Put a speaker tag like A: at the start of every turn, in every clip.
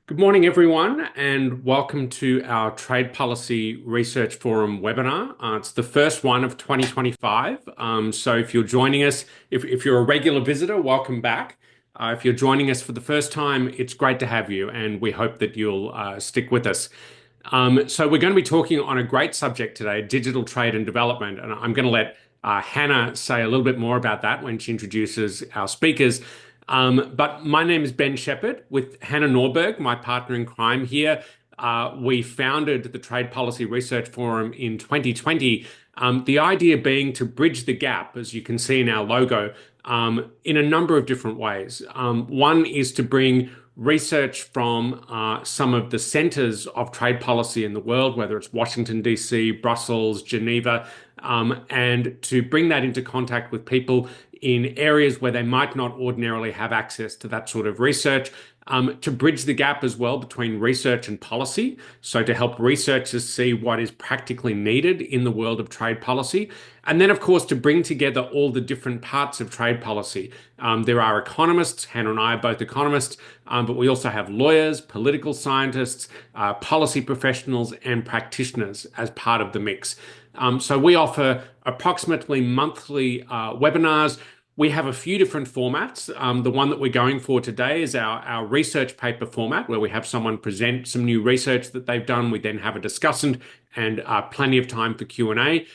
A: Good morning, everyone, and welcome to our Trade Policy Research Forum webinar. It's the first one of 2025. So if you're joining us, if you're a regular visitor, welcome back. If you're joining us for the first time, it's great to have you, and we hope that you'll stick with us. So we're going to be talking on a great subject today, digital trade and development, and I'm going to let Hannah say a little bit more about that when she introduces our speakers. But my name is Ben Shepherd with Hannah Norberg, my partner in crime here. We founded the Trade Policy Research Forum in 2020. The idea being to bridge the gap, as you can see in our logo, in a number of different ways. One is to bring research from some of the centers of trade policy in the world, whether it's Washington, D.C., Brussels, Geneva, and to bring that into contact with people in areas where they might not ordinarily have access to that sort of research, to bridge the gap as well between research and policy. So to help researchers see what is practically needed in the world of trade policy. And then, of course, to bring together all the different parts of trade policy. There are economists, Hannah and I are both economists, but we also have lawyers, political scientists, policy professionals, and practitioners as part of the mix. So we offer approximately monthly webinars. We have a few different formats. The one that we're going for today is our research paper format, where we have someone present some new research that they've done. We then have a discussant and plenty of time for Q&A.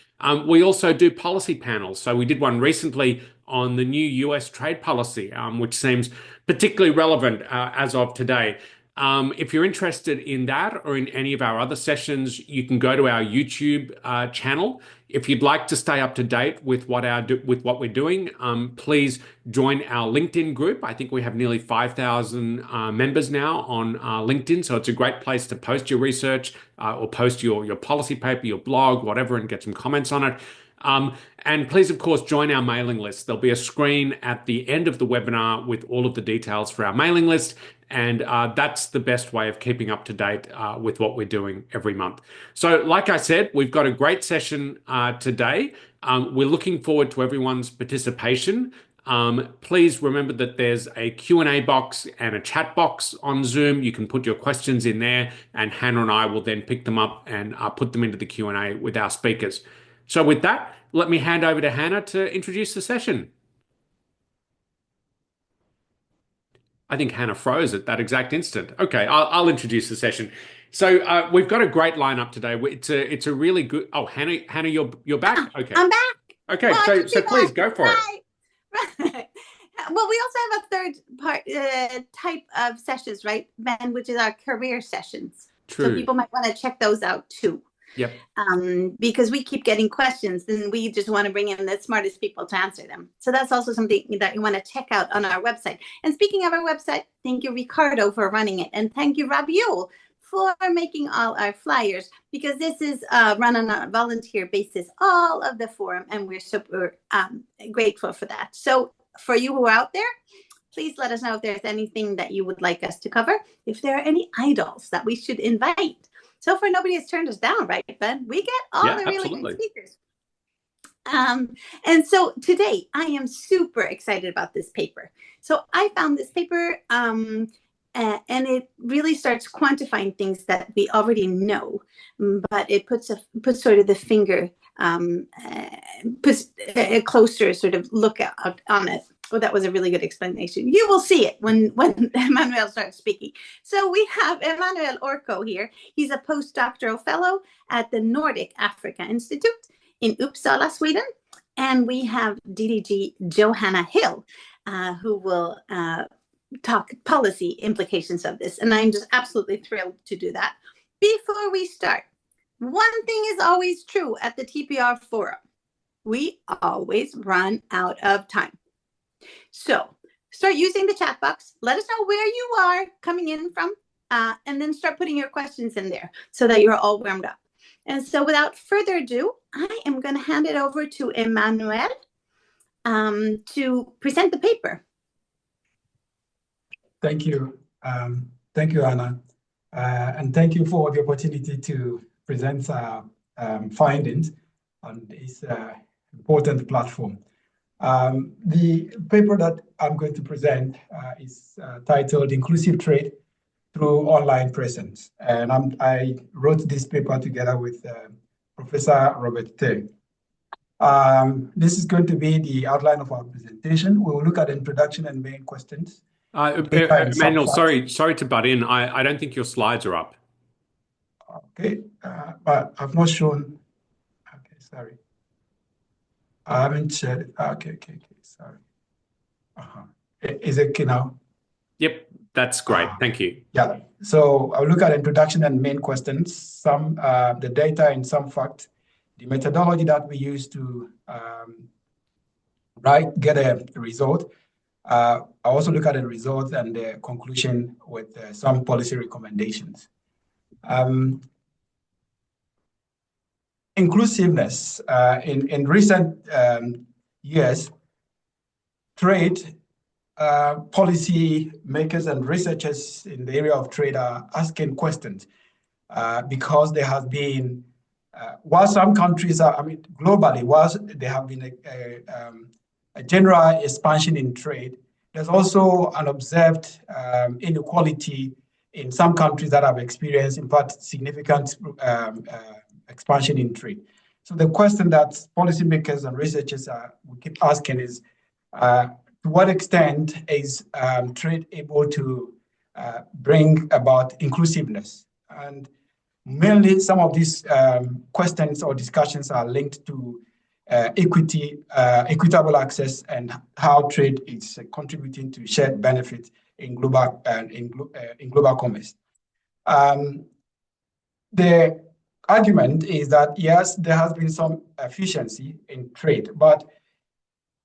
A: We also do policy panels. So we did one recently on the new US trade policy, which seems particularly relevant as of today. If you're interested in that or in any of our other sessions, you can go to our YouTube channel. If you'd like to stay up to date with what we're doing, please join our LinkedIn group. I think we have nearly 5,000 members now on LinkedIn, so it's a great place to post your research or post your policy paper, your blog, whatever, and get some comments on it. And please, of course, join our mailing list. There'll be a screen at the end of the webinar with all of the details for our mailing list. And that's the best way of keeping up to date with what we're doing every month. So like I said, we've got a great session today. We're looking forward to everyone's participation. Please remember that there's a Q&A box and a chat box on Zoom. You can put your questions in there, and Hannah and I will then pick them up and put them into the Q&A with our speakers. So with that, let me hand over to Hannah to introduce the session. I think Hannah froze at that exact instant. Okay, I'll introduce the session. So we've got a great lineup today. It's a really good. Oh, Hannah, you're back. Okay,
B: I'm back.
A: Okay, well, so please go for it.
B: Right. Well, we also have a third part type of sessions, right, Ben, which is our career sessions.
A: True.
B: So people might want to check those out too.
A: Yep.
B: Because we keep getting questions, and we just want to bring in the smartest people to answer them. So that's also something that you want to check out on our website. And speaking of our website, thank you, Ricardo, for running it. And thank you, Rabiul, for making all our flyers, because this is run on a volunteer basis, all of the forum, and we're super grateful for that. So for you who are out there, please let us know if there's anything that you would like us to cover, if there are any idols that we should invite. So far, nobody has turned us down, right, Ben? We get all the really good speakers. And so today, I am super excited about this paper. So I found this paper, and it really starts quantifying things that we already know, but it puts sort of the finger, puts a closer sort of look on it. Well, that was a really good explanation. You will see it when Emmanuel starts speaking. So we have Emmanuel Orkoh here. He's a postdoctoral fellow at the Nordic Africa Institute in Uppsala, Sweden. And we have DDG Johanna Hill, who will talk policy implications of this. And I'm just absolutely thrilled to do that. Before we start, one thing is always true at the TPR Forum. We always run out of time. So start using the chat box. Let us know where you are coming in from, and then start putting your questions in there so that you're all warmed up. And so without further ado, I am going to hand it over to Emmanuel to present the paper.
C: Thank you. Thank you, Anna. And thank you for the opportunity to present our findings on this important platform. The paper that I'm going to present is titled Inclusive Trade through online presence. And I wrote this paper together with Professor Robert Tay. This is going to be the outline of our presentation. We will look at introduction and main questions.
A: Emmanuel, sorry to butt in. I don't think your slides are up.
C: Okay, but I've not shown. Okay, sorry. I haven't shared it. Okay, sorry. Is it okay now?
A: Yep, that's great. Thank you.
C: Yeah, so I'll look at introduction and main questions, some the data and some facts, the methodology that we use to get a result. I also look at the result and the conclusion with some policy recommendations. Inclusiveness. In recent years, trade policy makers and researchers in the area of trade are asking questions because there has been, while some countries are, globally, whilst there have been a general expansion in trade, there's also an observed inequality in some countries that have experienced, in fact, significant expansion in trade. So the question that policymakers and researchers we keep asking is, to what extent is trade able to bring about inclusiveness? And mainly some of these questions or discussions are linked to equitable access and how trade is contributing to shared benefit in global commerce. The argument is that yes, there has been some efficiency in trade, but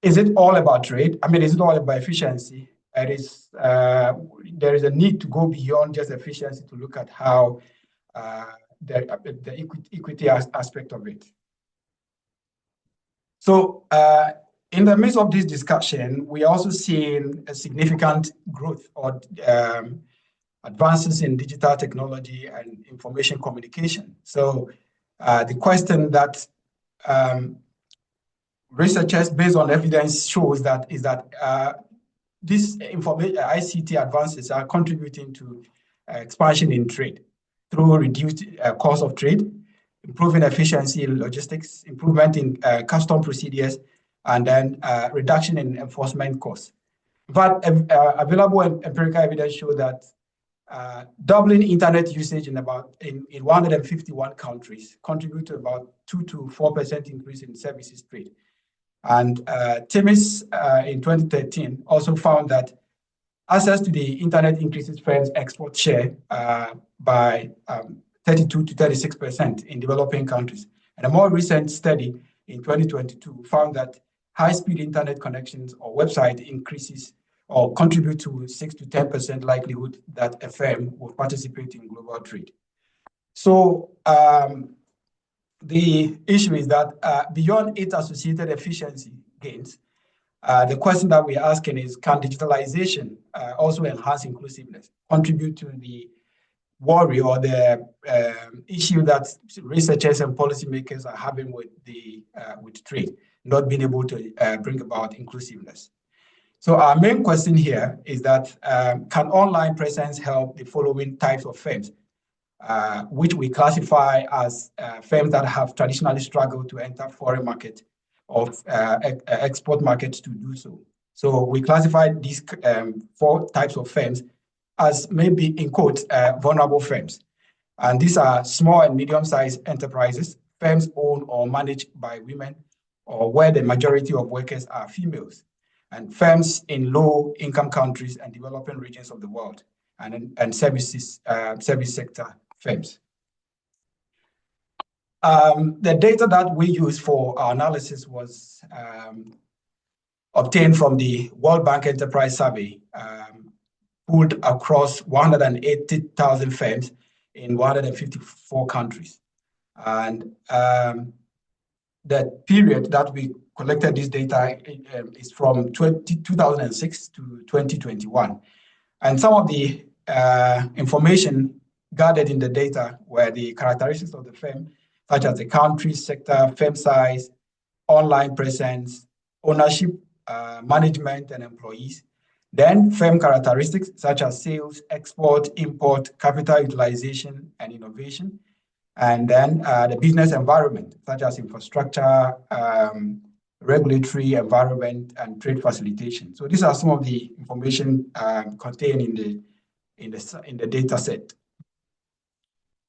C: is it all about trade? Is it all about efficiency? There is a need to go beyond just efficiency to look at how the equity aspect of it. So in the midst of this discussion, we also seen a significant growth or advances in digital technology and information communication. So the question that researchers, based on evidence, shows that these ICT advances are contributing to expansion in trade through reduced cost of trade, improving efficiency in logistics, improvement in custom procedures, and then reduction in enforcement costs. But available empirical evidence show that doubling internet usage in 151 countries contribute to about 2 to 4% increase in services trade. And TIMIS in 2013 also found that access to the internet increases firms' export share by 32 to 36% in developing countries. And a more recent study in 2022 found that high-speed internet connections or website increases or contribute to 6 to 10% likelihood that a firm will participate in global trade. So the issue is that beyond its associated efficiency gains, the question that we're asking is, can digitalization also enhance inclusiveness, contribute to the worry or the issue that researchers and policymakers are having with trade, not being able to bring about inclusiveness? So our main question here is that can online presence help the following types of firms, which we classify as firms that have traditionally struggled to enter foreign market or export markets to do so. So we classify these 4 types of firms as maybe, in quotes, vulnerable firms. And these are small and medium-sized enterprises, firms owned or managed by women, or where the majority of workers are females, and firms in low-income countries and developing regions of the world, and service sector firms. The data that we used for our analysis was obtained from the World Bank Enterprise Survey, pulled across 180,000 firms in 154 countries. And the period that we collected this data is from 2006 to 2021. And some of the information gathered in the data were the characteristics of the firm, such as the country, sector, firm size, online presence, ownership, management, and employees, Then firm characteristics such as sales, export, import, capital utilization, and innovation. And then the business environment, such as infrastructure, regulatory environment, and trade facilitation. So these are some of the information contained in the data set.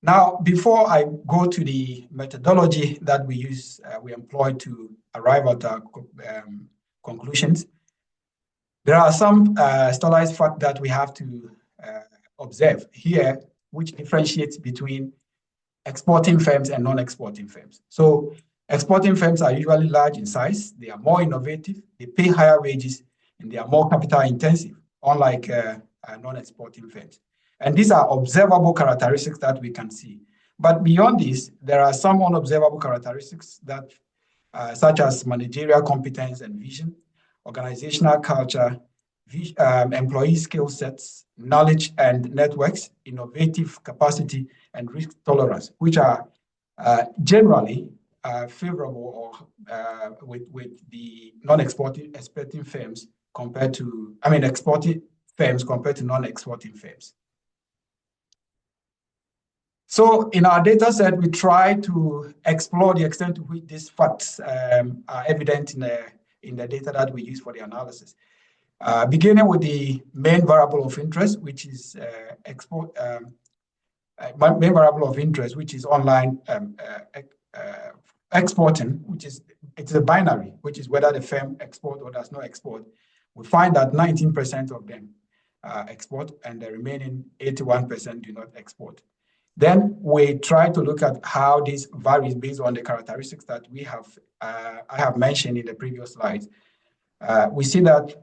C: Now, before I go to the methodology that we employ to arrive at our conclusions, there are some stylized facts that we have to observe here, which differentiates between exporting firms and non-exporting firms. So exporting firms are usually large in size, they are more innovative, they pay higher wages, and they are more capital intensive, unlike non-exporting firms. And these are observable characteristics that we can see. But beyond this, there are some unobservable characteristics that, such as managerial competence and vision, organizational culture, employee skill sets, knowledge and networks, innovative capacity, and risk tolerance, which are generally favorable or with the non-exporting firms compared to, exporting firms compared to non-exporting firms. So in our data set, we try to explore the extent to which these facts are evident in the data that we use for the analysis. Beginning with the main variable of interest, which is main variable of interest, which is online exporting, which is it's a binary, which is whether the firm export or does not export. We find that 19% of them export, and the remaining 81% do not export. Then we try to look at how this varies based on the characteristics that we have I have mentioned in the previous slides. We see that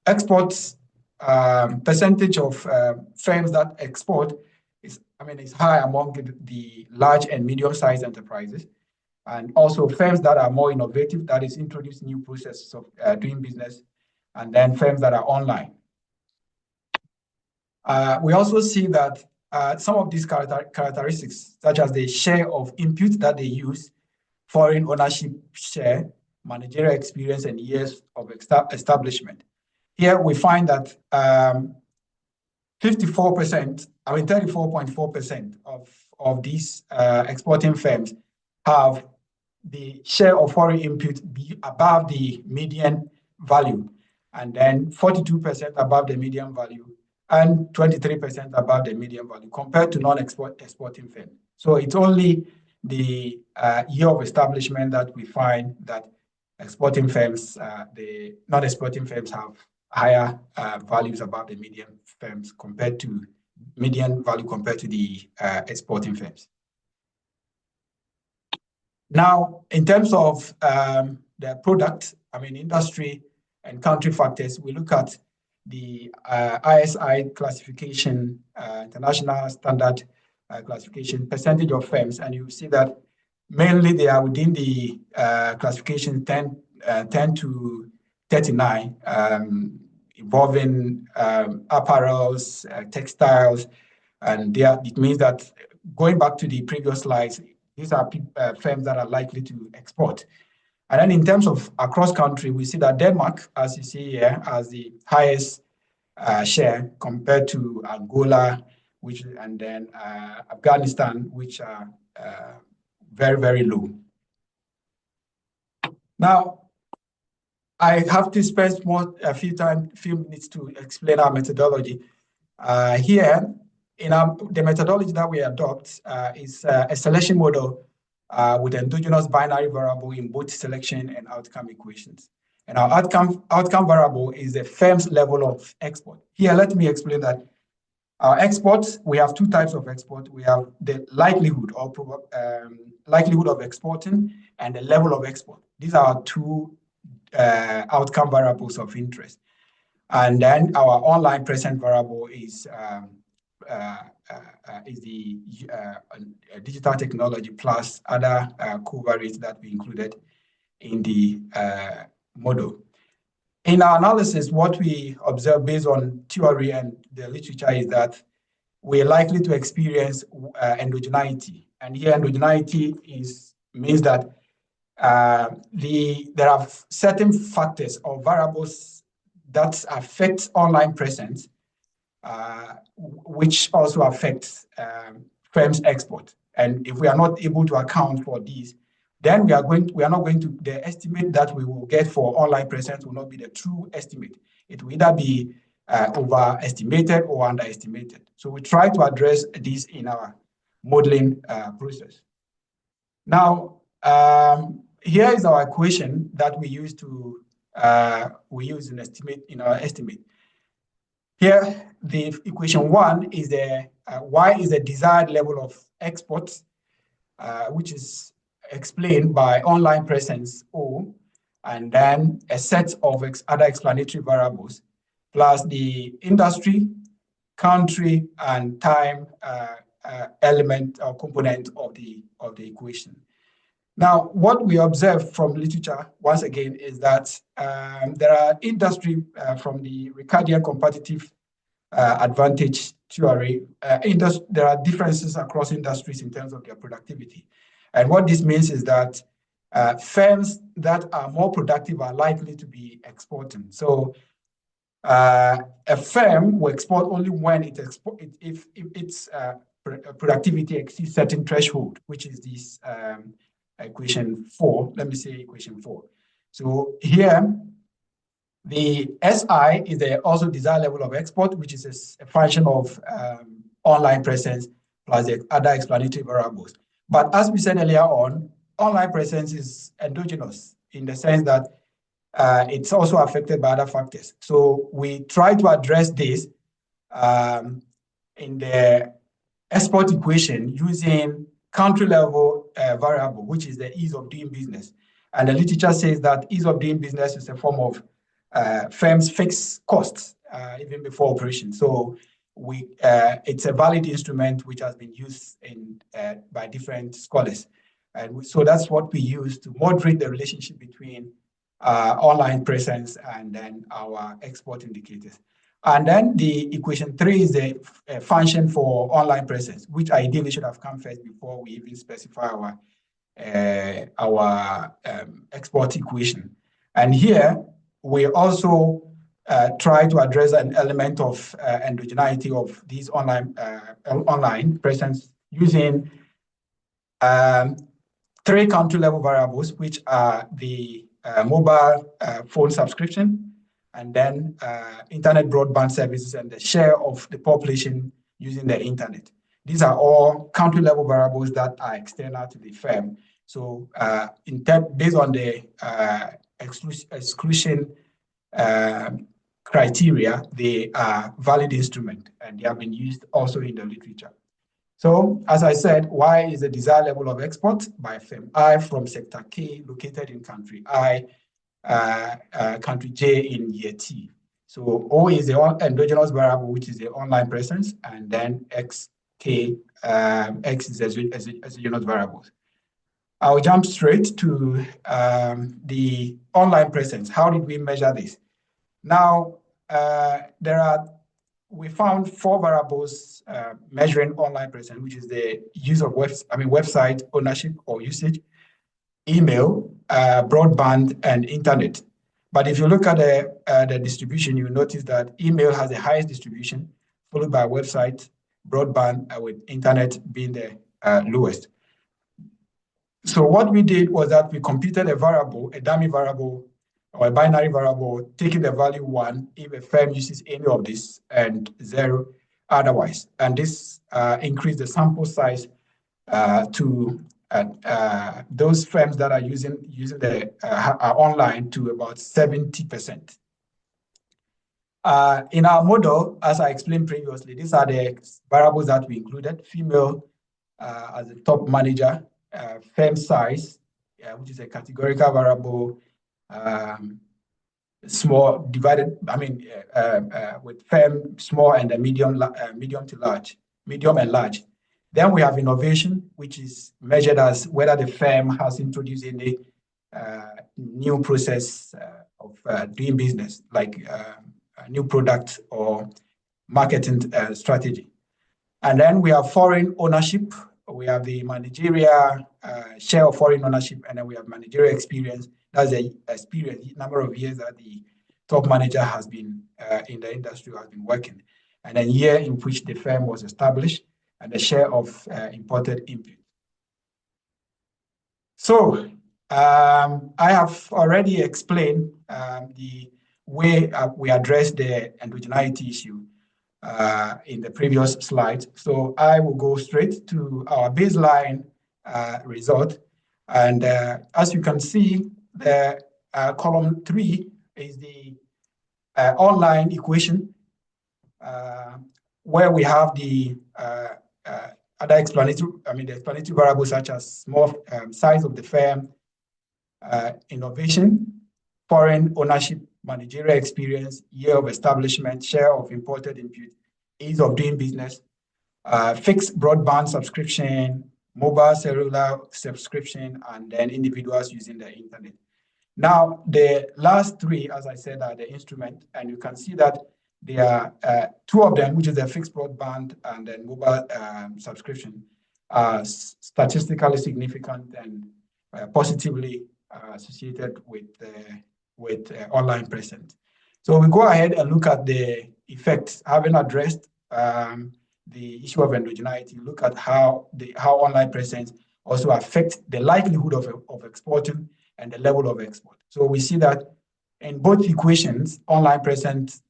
C: exports percentage of firms that export is high among the large and medium-sized enterprises, and also firms that are more innovative, that is, introduce new processes of doing business, and then firms that are online. We also see that some of these characteristics, such as the share of input that they use, foreign ownership share, managerial experience, and years of establishment. Here we find that 34.4% of these exporting firms have the share of foreign input be above the median value, and then 42% above the median value, and 23% above the median value, compared to non-exporting firms. So it's only the year of establishment that we find that exporting firms, the non-exporting firms have higher values above the median firms compared to median value compared to the exporting firms. Now, in terms of the product, industry and country factors, we look at the ISI classification, international standard classification, percentage of firms, and you see that mainly they are within the classification 10 to 39, involving apparels, textiles, and it means that, going back to the previous slides, these are firms that are likely to export. And then in terms of across country, we see that Denmark, as you see here, has the highest share compared to Angola, and then Afghanistan, which are very, very low. Now, I have to spend a few minutes to explain our methodology. Here, the methodology that we adopt is a selection model with endogenous binary variable in both selection and outcome equations. And our outcome variable is the firm's level of export. Here, let me explain that our exports, we have two types of export. We have the likelihood of exporting and the level of export. These are two outcome variables of interest. And then our online present variable is the digital technology plus other covariates that we included in the model. In our analysis, what we observe based on theory and the literature is that we're likely to experience endogeneity. And here endogeneity means that there are certain factors or variables that affects online presence, which also affects firms' export. And if we are not able to account for these, then the estimate that we will get for online presence will not be the true estimate. It will either be overestimated or underestimated. So we try to address this in our modeling process. Now, here is our equation that we use in our estimate. Here, the equation 1 is y is the desired level of exports, which is explained by online presence O, and then a set of other explanatory variables, plus the industry, country, and time element or component of the equation. Now, what we observe from literature, once again, is that there are industry from the Ricardian competitive advantage theory. There are differences across industries in terms of their productivity. And what this means is that firms that are more productive are likely to be exporting. So a firm will export only when if its productivity exceeds certain threshold, which is this equation 4. Let me say equation 4. So here, the SI is the also desired level of export, which is a function of online presence plus the other explanatory variables. But as we said earlier on, online presence is endogenous in the sense that it's also affected by other factors. So we try to address this in the export equation using country level variable, which is the ease of doing business. And the literature says that ease of doing business is a form of firms' fixed costs even before operation. So it's a valid instrument which has been used by different scholars. And so that's what we use to moderate the relationship between online presence and then our export indicators. And then the equation 3 is a function for online presence, which ideally should have come first before we even specify our export equation. And here we also try to address an element of endogeneity of these online presence using 3 country level variables, which are the mobile phone subscription, and then internet broadband services and the share of the population using the internet. These are all country level variables that are external to the firm. So based on the exclusion criteria, they are valid instrument and they have been used also in the literature. So as I said, Y is the desired level of export by firm I from sector K located in country I, country J in year T. So O is the endogenous variable, which is the online presence, and then X is exogenous variables. I'll jump straight to the online presence. How did we measure this? Now, we found 4 variables measuring online presence, which is the use of website ownership or usage, email, broadband, and internet. But if you look at the distribution, you notice that email has the highest distribution, followed by website, broadband, with internet being the lowest. So what we did was that we computed a variable, a dummy variable, or a binary variable, taking the value 1 if a firm uses any of this and 0 otherwise. And this increased the sample size to those firms that are using are online to about 70%. In our model, as I explained previously, these are the variables that we included: female as a top manager, firm size, which is a categorical variable, small divided, with firm small and a medium and large. Then we have innovation, which is measured as whether the firm has introduced any new process of doing business, like a new product or marketing strategy. And then we have foreign ownership. We have the managerial share of foreign ownership, and then we have managerial experience. That's the experience, number of years at the top manager has been in the industry, has been working, and a year in which the firm was established, and the share of imported input. So I have already explained the way we address the endogeneity issue in the previous slide. So I will go straight to our baseline result. And as you can see, the column 3 is the online equation where we have the other explanatory, the explanatory variables such as small size of the firm, innovation, foreign ownership, managerial experience, year of establishment, share of imported input, ease of doing business, fixed broadband subscription, mobile cellular subscription, and then individuals using the internet. Now, the last 3, as I said, are the instrument, and you can see that there are 2 of them, which is the fixed broadband and then mobile subscription, are statistically significant and positively associated with online presence. So we go ahead and look at the effects, having addressed the issue of endogeneity. Look at how online presence also affects the likelihood of exporting and the level of export. So we see that in both equations, online presence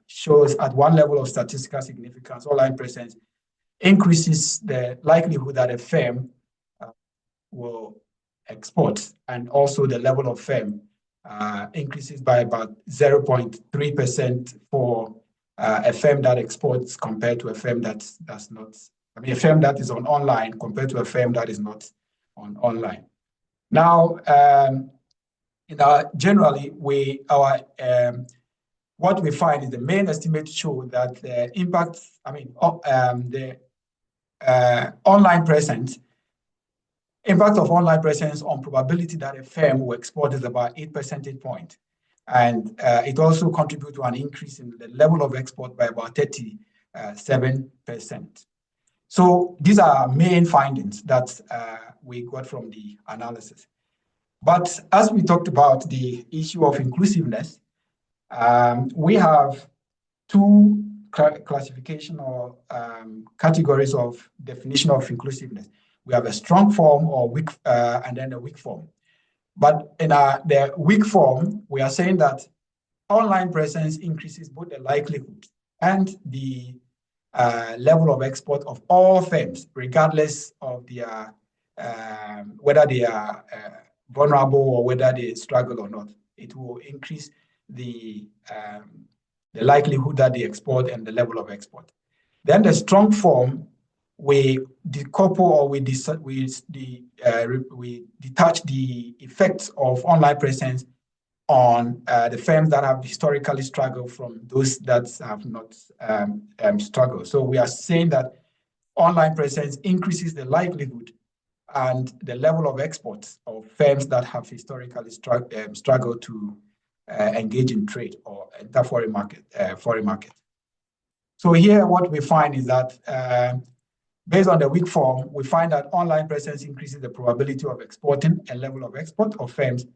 C: shows at one level of statistical significance, online presence increases the likelihood that a firm will export, and also the level of firm increases by about 0.3% for a firm that exports compared to a firm that's not, a firm that is on online compared to a firm that is not on online. Now, generally, what we find is the main estimates show that the impact, online presence, impact of online presence on probability that a firm will export is about 8 percentage points. And it also contributes to an increase in the level of export by about 37%. So these are main findings that we got from the analysis. But as we talked about the issue of inclusiveness, we have 2 classification or categories of definition of inclusiveness. We have a strong form or weak, and then a weak form. But in the weak form, we are saying that online presence increases both the likelihood and the level of export of all firms, regardless of their whether they are vulnerable or whether they struggle or not. It will increase the likelihood that they export and the level of export. Then the strong form, we decouple or we detach the effects of online presence on the firms that have historically struggled from those that have not struggled. So we are saying that online presence increases the likelihood and the level of exports of firms that have historically struggled to engage in trade or enter foreign market. So here what we find is that based on the weak form, we find that online presence increases the probability of exporting and level of export of firms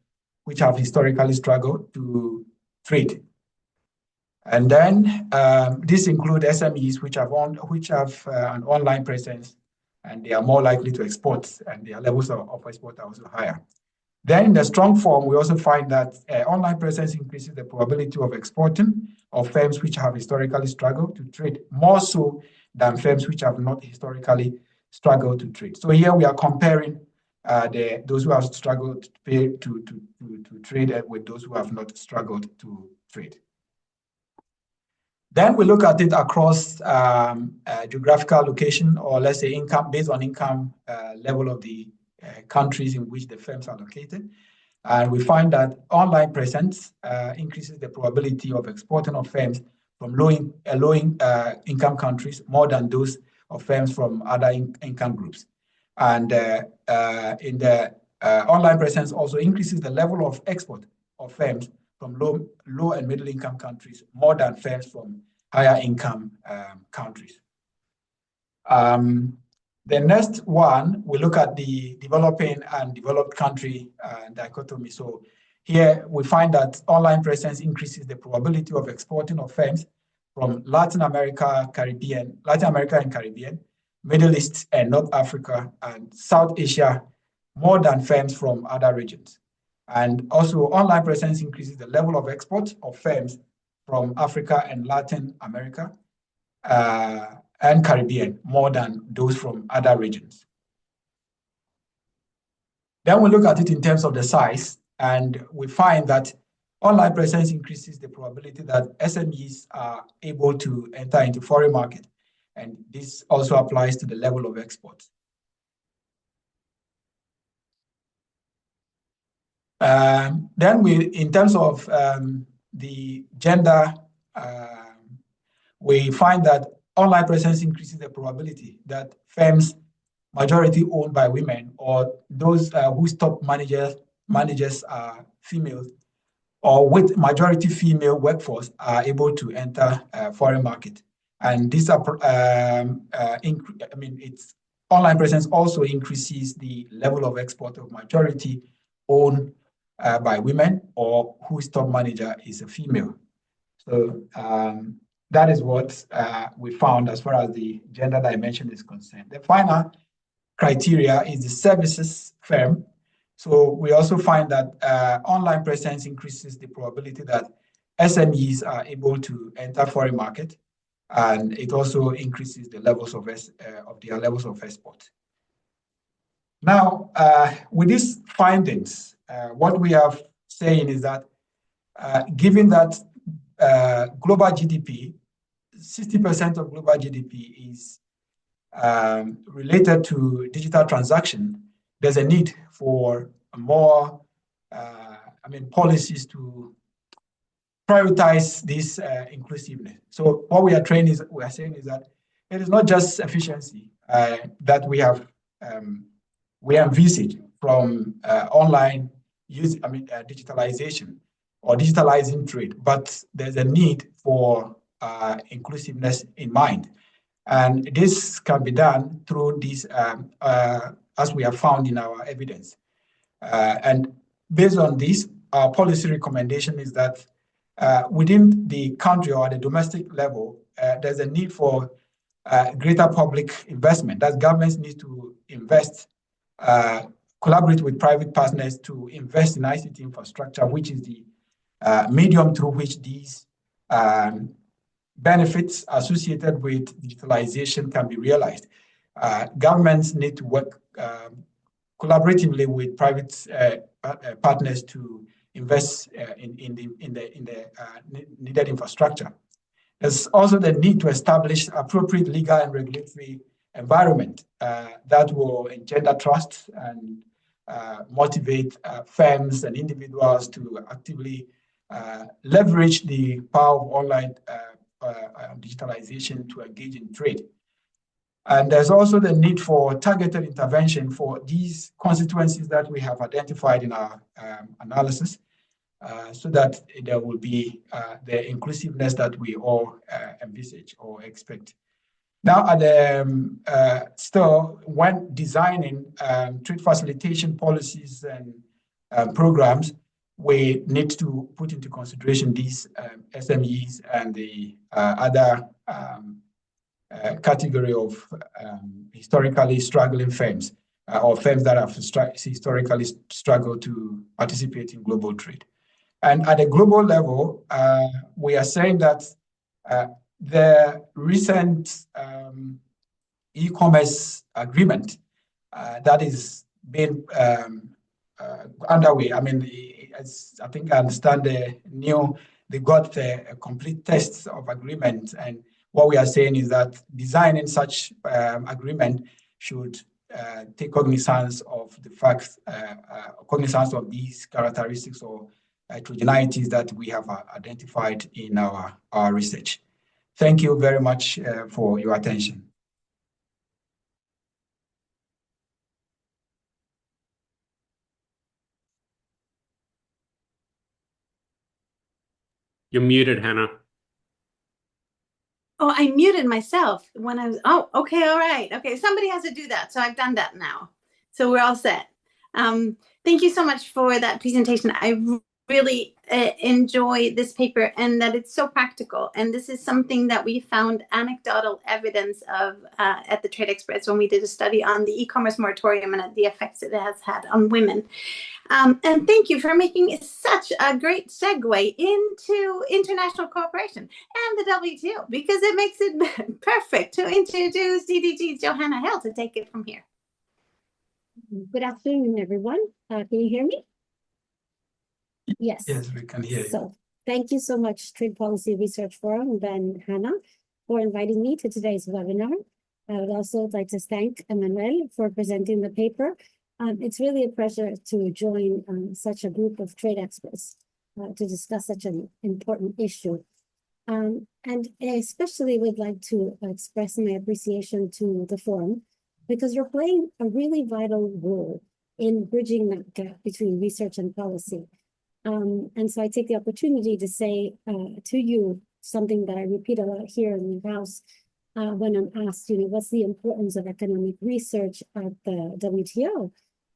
C: which have historically struggled to trade. And then this includes SMEs which have an online presence, and they are more likely to export, and their levels of export are also higher. Then in the strong form, we also find that online presence increases the probability of exporting of firms which have historically struggled to trade, more so than firms which have not historically struggled to trade. So here we are comparing those who have struggled to trade with those who have not struggled to trade. Then we look at it across geographical location, or let's say income, based on income level of the countries in which the firms are located. And we find that online presence increases the probability of exporting of firms from low income countries more than those of firms from other income groups. And in the online presence also increases the level of export of firms from low and middle income countries more than firms from higher income countries. The next one, we look at the developing and developed country dichotomy. So Here, we find that online presence increases the probability of exporting of firms from Latin America and Caribbean, Middle East and North Africa, and South Asia more than firms from other regions. And also, online presence increases the level of export of firms from Africa and Latin America and Caribbean more than those from other regions. Then we look at it in terms of the size, and we find that online presence increases the probability that SMEs are able to enter into foreign market, and this also applies to the level of export. Then in terms of the gender, we find that online presence increases the probability that firms majority owned by women or those whose top managers are females or with majority female workforce are able to enter foreign market. And this, it's online presence also increases the level of export of majority owned by women or whose top manager is a female. So that is what we found as far as the gender dimension is concerned. The final criteria is the services firm. So we also find that online presence increases the probability that SMEs are able to enter foreign market, and it also increases the levels of their levels of export. Now, with these findings, what we are saying is that given that global GDP, 60% of global GDP is related to digital transaction, there's a need for more, policies to prioritize this inclusiveness. So what we are saying is that it is not just efficiency that we have envisaged from online digitalization or digitalizing trade, but there's a need for inclusiveness in mind. And this can be done through this, as we have found in our evidence. And based on this, our policy recommendation is that within the country or at the domestic level, there's a need for greater public investment. That governments need to invest, collaborate with private partners to invest in ICT infrastructure, which is the medium through which these benefits associated with digitalization can be realized. Governments need to work collaboratively with private partners to invest in the needed infrastructure. There's also the need to establish appropriate legal and regulatory environment that will engender trust and motivate firms and individuals to actively leverage the power of online digitalization to engage in trade. And there's also the need for targeted intervention for these constituencies that we have identified in our analysis, so that there will be the inclusiveness that we all envisage or expect. Now, at the still, when designing trade facilitation policies and programs, we need to put into consideration these SMEs and the other category of historically struggling firms or firms that have historically struggled to participate in global trade. And at a global level, we are saying that the recent e-commerce agreement that is being underway, as I think I understand they got a complete text of agreement, and what we are saying is that designing such agreement should take cognizance of the facts, cognizance of these characteristics or heterogeneities that we have identified in our research. Thank you very much for your attention.
A: You're muted, Hannah.
B: Oh, I muted myself when I was, oh, okay, all right. Okay, somebody has to do that. So I've done that now. So we're all set. Thank you so much for that presentation. I really enjoy this paper and that it's so practical. And this is something that we found anecdotal evidence of at the Trade Express when we did a study on the e-commerce moratorium and the effects it has had on women. And thank you for making such a great segue into international cooperation and the WTO, because it makes it perfect to introduce DDG's Johanna Hill to take it from here.
D: Good afternoon, everyone. Can you hear me? Yes.
C: Yes, we can hear you.
D: So thank you so much, Trade Policy Research Forum, and Hannah, for inviting me to today's webinar. I would also like to thank Emmanuel for presenting the paper. It's really a pleasure to join such a group of trade experts to discuss such an important issue. And I especially would like to express my appreciation to the forum, because you're playing a really vital role in bridging that gap between research and policy. And so I take the opportunity to say to you something that I repeat a lot here in the House when I'm asked, what's the importance of economic research at the WTO?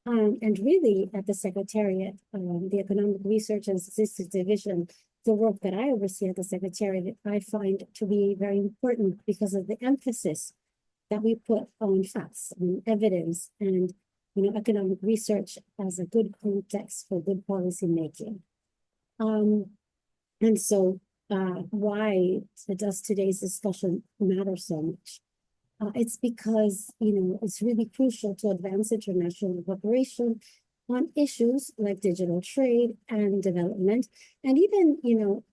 D: And really at the Secretariat, the Economic Research and Statistics Division, the work that I oversee at the Secretariat, I find to be very important because of the emphasis that we put on facts, on evidence, and economic research as a good context for good policy making. And so why does today's discussion matter so much? It's because, it's really crucial to advance international cooperation on issues like digital trade and development. And even,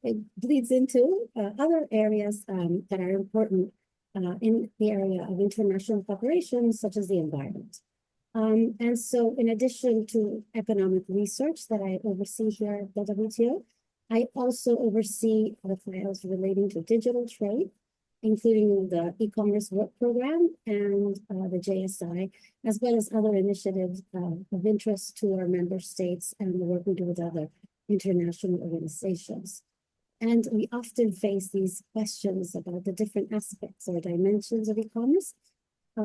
D: it bleeds into other areas that are important in the area of international cooperation, such as the environment. And so in addition to economic research that I oversee here at the WTO, I also oversee the files relating to digital trade, including the e-commerce work program and the JSI, as well as other initiatives of interest to our member states and the work we do with other international organizations. And we often face these questions about the different aspects or dimensions of e-commerce,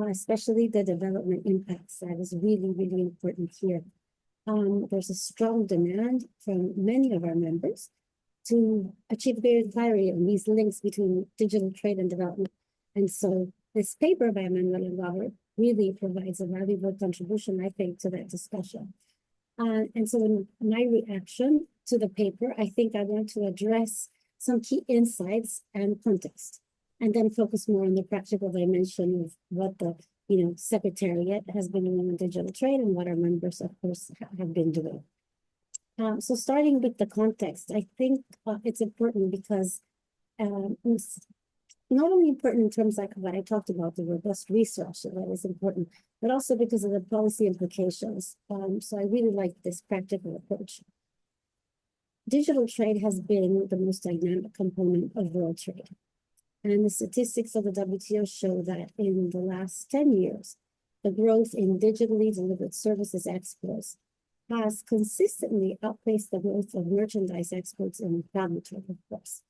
D: especially the development impacts. That is really, really important here. There's a strong demand from many of our members to achieve greater clarity on these links between digital trade and development. And so this paper by Emmanuel and Robert really provides a valuable contribution, I think, to that discussion. And so in my reaction to the paper, I think I want to address some key insights and context, and then focus more on the practical dimension of what the Secretariat has been doing on digital trade and what our members, of course, have been doing. So starting with the context, I think it's important because it's not only important in terms like what I talked about, the robust research that is important, but also because of the policy implications. So I really like this practical approach. Digital trade has been the most dynamic component of world trade. And the statistics of the WTO show that in the last 10 years, the growth in digitally delivered services exports has consistently outpaced the growth of merchandise exports in value trade, of course.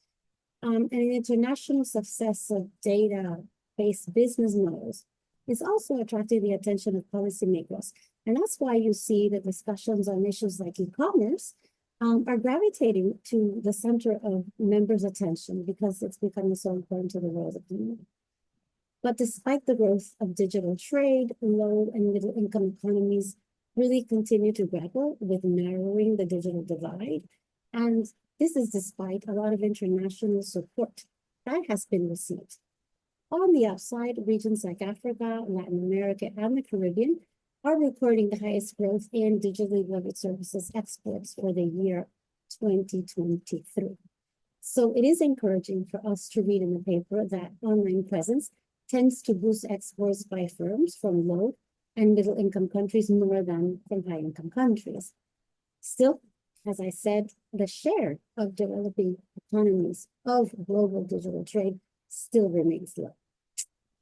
D: And an international success of data-based business models is also attracting the attention of policymakers. And that's why you see the discussions on issues like e-commerce are gravitating to the center of members' attention because it's becoming so important to the world economy. But despite the growth of digital trade, low and middle income economies really continue to grapple with narrowing the digital divide. And this is despite a lot of international support that has been received. On the upside, regions like Africa, Latin America, and the Caribbean are recording the highest growth in digitally delivered services exports for the year 2023. So it is encouraging for us to read in the paper that online presence tends to boost exports by firms from low and middle income countries more than from high income countries. Still, as I said, the share of developing economies of global digital trade still remains low.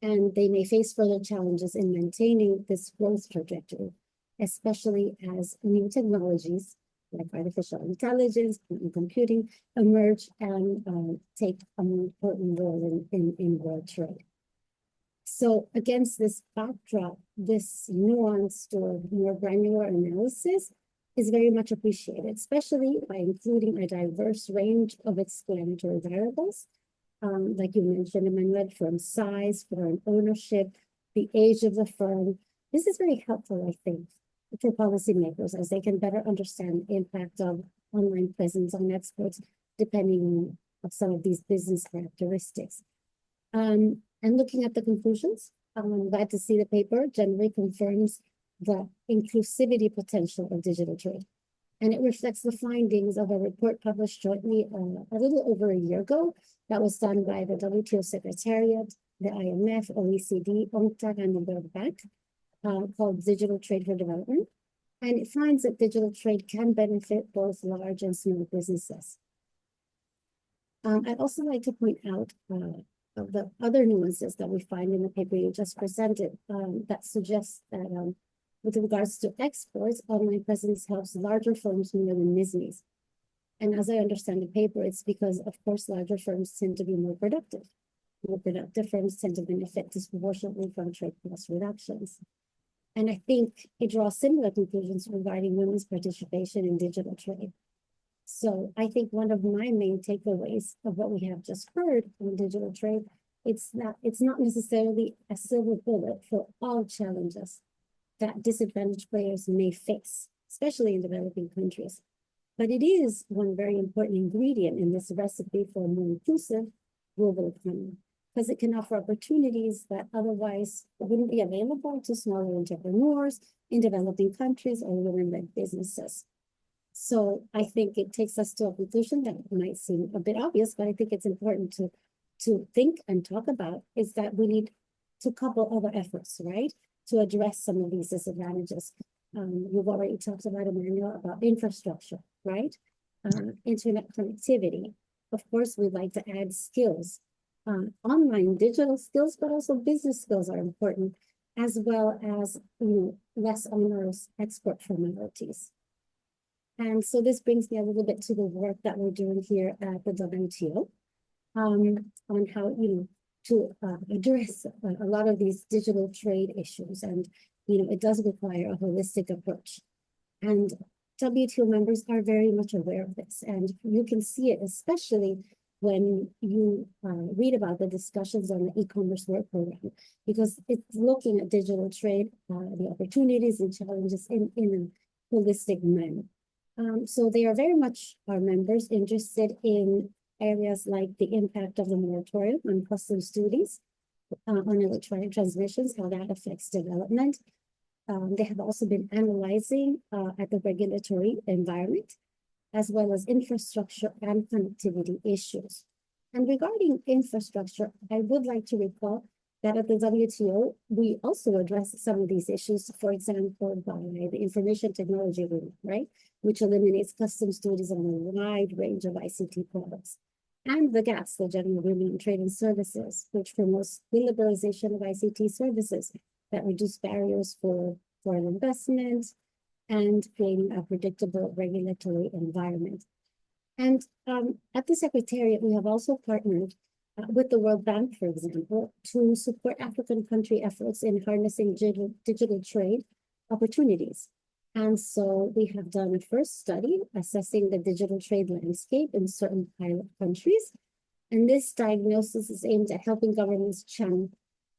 D: And they may face further challenges in maintaining this growth trajectory, especially as new technologies like artificial intelligence and computing emerge and take an important role in world trade. So against this backdrop, this nuanced or more granular analysis is very much appreciated, especially by including a diverse range of explanatory variables, like you mentioned, Emmanuel, from size, foreign ownership, the age of the firm. This is very helpful, I think, for policymakers as they can better understand the impact of online presence on exports, depending on some of these business characteristics. And looking at the conclusions, I'm glad to see the paper generally confirms the inclusivity potential of digital trade. And it reflects the findings of a report published jointly a little over a year ago that was done by the WTO Secretariat, the IMF, OECD, UNCTAD, and the World Bank, called Digital Trade for Development. And it finds that digital trade can benefit both large and small businesses. I'd also like to point out the other nuances that we find in the paper you just presented that suggests that with regards to exports, online presence helps larger firms more than SMEs. And as I understand the paper, it's because, of course, larger firms tend to be more productive. More productive firms tend to benefit disproportionately from trade cost reductions. And I think it draws similar conclusions regarding women's participation in digital trade. So I think one of my main takeaways of what we have just heard on digital trade, it's not necessarily a silver bullet for all challenges that disadvantaged players may face, especially in developing countries. But it is one very important ingredient in this recipe for a more inclusive global economy, because it can offer opportunities that otherwise wouldn't be available to smaller entrepreneurs in developing countries or women-led businesses. So I think it takes us to a conclusion that might seem a bit obvious, but I think it's important to think and talk about, is that we need to couple other efforts, right, to address some of these disadvantages. You've already talked about, Emmanuel, about infrastructure, right? Internet connectivity. Of course, we'd like to add skills, online digital skills, but also business skills are important, as well as less onerous export formalities. And so this brings me a little bit to the work that we're doing here at the WTO on how to address a lot of these digital trade issues. And it does require a holistic approach. And WTO members are very much aware of this. And you can see it, especially when you read about the discussions on the e-commerce work program, because it's looking at digital trade, the opportunities and challenges in a holistic manner. So they are very much, our members, interested in areas like the impact of the moratorium on customs duties on electronic transmissions, how that affects development. They have also been analyzing at the regulatory environment, as well as infrastructure and connectivity issues. And regarding infrastructure, I would like to recall that at the WTO, we also address some of these issues, for example, by the Information Technology Agreement, right, which eliminates customs duties on a wide range of ICT products. And the GATS, the General Agreement on Trade and Services, which promotes the liberalization of ICT services that reduce barriers for foreign investment and creating a predictable regulatory environment. And at the Secretariat, we have also partnered with the World Bank, for example, to support African country efforts in harnessing digital trade opportunities. And so we have done a first study assessing the digital trade landscape in certain pilot countries. And this diagnosis is aimed at helping governments channel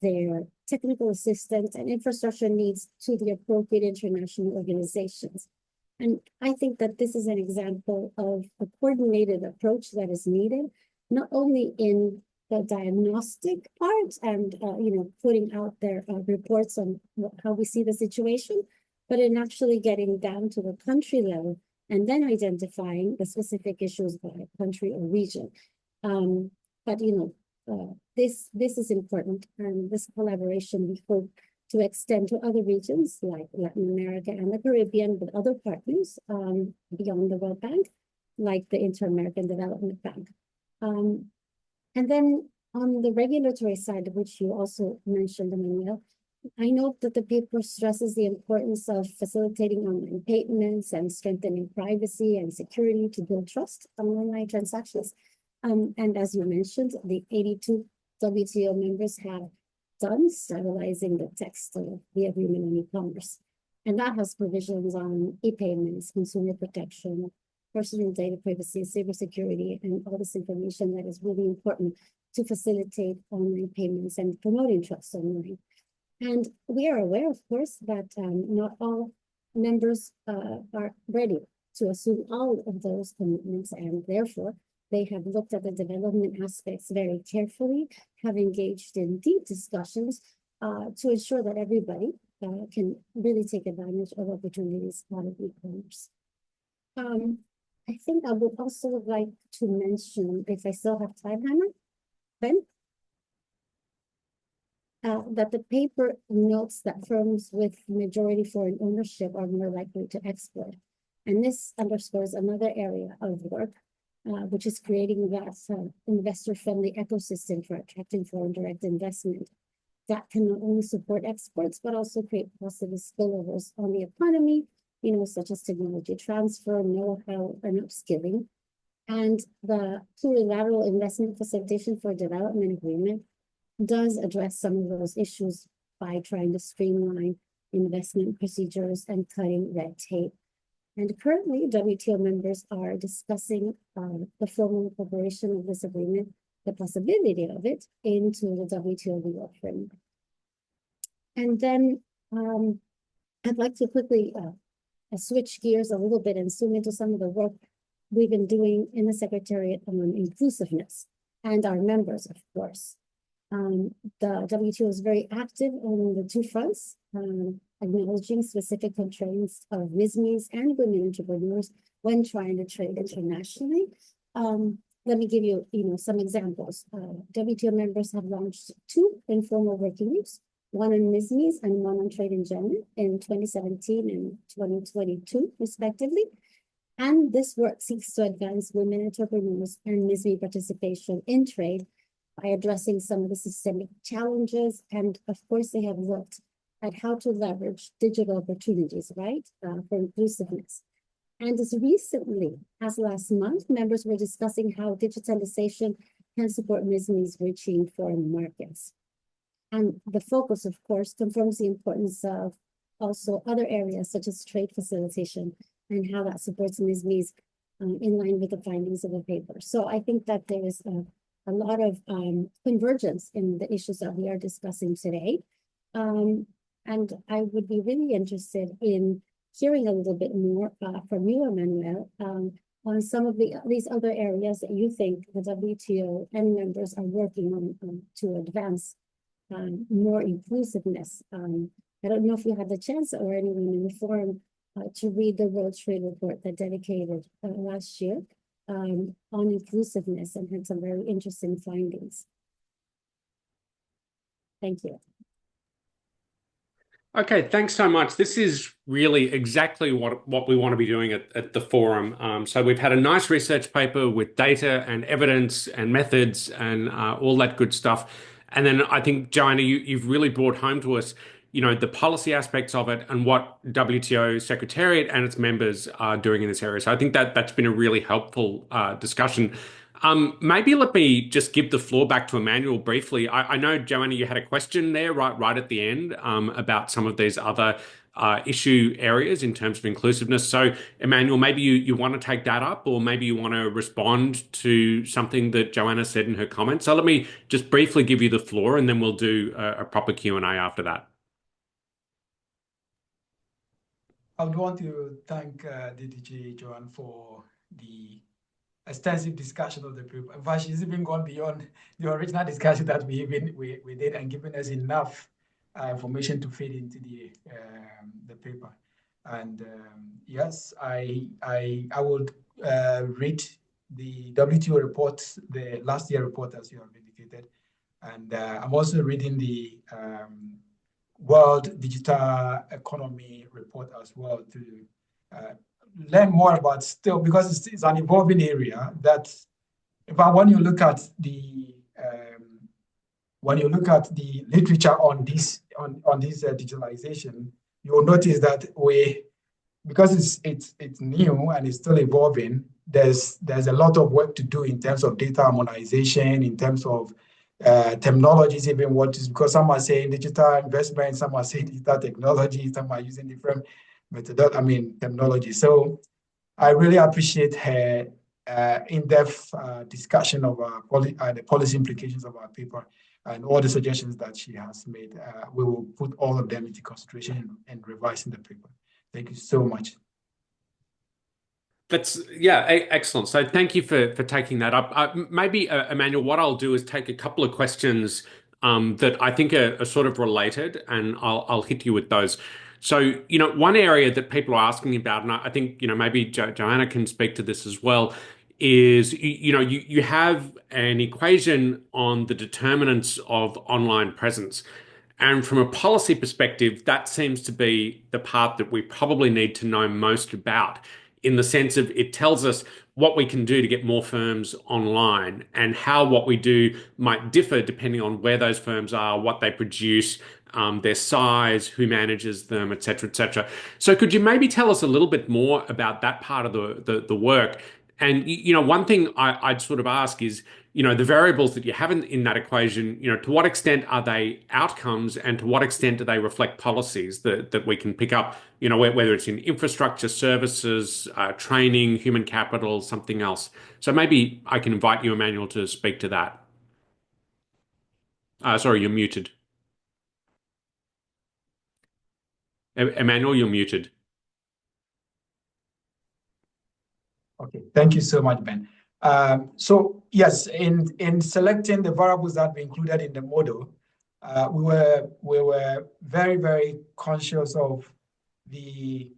D: their technical assistance and infrastructure needs to the appropriate international organizations. And I think that this is an example of a coordinated approach that is needed, not only in the diagnostic part and putting out their reports on how we see the situation, but in actually getting down to the country level and then identifying the specific issues by country or region. But this is important, and this collaboration we hope to extend to other regions like Latin America and the Caribbean, with other partners beyond the World Bank, like the Inter-American Development Bank. And then on the regulatory side, which you also mentioned, Emmanuel, I note that the paper stresses the importance of facilitating online payments and strengthening privacy and security to build trust on online transactions. And as you mentioned, the 82 WTO members have done stabilizing the text of the agreement on e-commerce. And that has provisions on e-payments, consumer protection, personal data privacy, cybersecurity, and all this information that is really important to facilitate online payments and promoting trust online. And we are aware, of course, that not all members are ready to assume all of those commitments, and therefore they have looked at the development aspects very carefully, have engaged in deep discussions to ensure that everybody can really take advantage of opportunities out of e-commerce. I think I would also like to mention, if I still have time, Hannah, Ben? That the paper notes that firms with majority foreign ownership are more likely to export. And this underscores another area of work, which is creating that investor-friendly ecosystem for attracting foreign direct investment that can not only support exports, but also create positive spillovers on the economy, such as technology transfer, know-how, and upskilling. And the plurilateral investment facilitation for development agreement does address some of those issues by trying to streamline investment procedures and cutting red tape. And currently, WTO members are discussing the formal incorporation of this agreement, the possibility of it, into the WTO legal framework. And then I'd like to quickly switch gears a little bit and zoom into some of the work we've been doing in the Secretariat on inclusiveness and our members, of course. The WTO is very active on the two fronts, acknowledging specific constraints of SMEs and women entrepreneurs when trying to trade internationally. Let me give you, some examples. WTO members have launched 2 informal working groups, one on SMEs and one on trade in general in 2017 and 2022, respectively. And this work seeks to advance women entrepreneurs and SME participation in trade by addressing some of the systemic challenges. And of course, they have looked at how to leverage digital opportunities, right, for inclusiveness. And as recently as last month, members were discussing how digitalization can support SMEs reaching foreign markets. And the focus, of course, confirms the importance of also other areas such as trade facilitation and how that supports SMEs in line with the findings of the paper. So I think that there is a lot of convergence in the issues that we are discussing today. And I would be really interested in hearing a little bit more from you, Emmanuel, on some of these other areas that you think the WTO and members are working on to advance more inclusiveness. I don't know if you had the chance or anyone in the forum to read the World Trade Report that dedicated last year on inclusiveness and had some very interesting findings. Thank you.
A: Okay, thanks so much. This is really exactly what we want to be doing at the forum. So we've had a nice research paper with data and evidence and methods and all that good stuff. And then I think, Johanna, you've really brought home to us, the policy aspects of it and what WTO Secretariat and its members are doing in this area. So I think that's been a really helpful discussion. Maybe let me just give the floor back to Emmanuel briefly. I know, Johanna, you had a question there right at the end about some of these other issue areas in terms of inclusiveness. So, Emmanuel, maybe you want to take that up, or maybe you want to respond to something that Johanna said in her comments. So let me just briefly give you the floor, and then we'll do a proper Q&A after that.
C: I would want to thank DDG Joanne for the extensive discussion of the paper. In fact, she's even gone beyond the original discussion that we did and given us enough information to feed into the paper. And yes, I would read the WTO report, the last year report, as you have indicated, and I'm also reading the World Digital Economy report as well to learn more about still, because it's an evolving area that, when you look at the literature on this digitalization, you will notice that because it's new and it's still evolving, there's a lot of work to do in terms of data harmonization, in terms of terminologies, even what is, because some are saying digital investment, some are saying digital technology, some are using different terminology. So I really appreciate her in-depth discussion of the policy implications of our paper and all the suggestions that she has made. We will put all of them into consideration and revising the paper. Thank you so much.
A: That's excellent. So thank you for taking that up. Maybe Emmanuel, what I'll do is take a couple of questions that I think are sort of related, and I'll hit you with those. So, one area that people are asking about, and I think, maybe Johanna can speak to this as well, is, you have an equation on the determinants of online presence. And from a policy perspective, that seems to be the part that we probably need to know most about, in the sense of it tells us what we can do to get more firms online and how what we do might differ depending on where those firms are, what they produce, their size, who manages them, et cetera, et cetera. So could you maybe tell us a little bit more about that part of the work? And, one thing I'd sort of ask is, the variables that you have in that equation, to what extent are they outcomes, and to what extent do they reflect policies that we can pick up, whether it's in infrastructure, services, training, human capital, something else. So maybe I can invite you, Emmanuel, to speak to that. Sorry, you're muted. Emmanuel, you're muted.
C: Okay, thank you so much, Ben. So yes, in selecting the variables that we included in the model, we were very, very conscious of the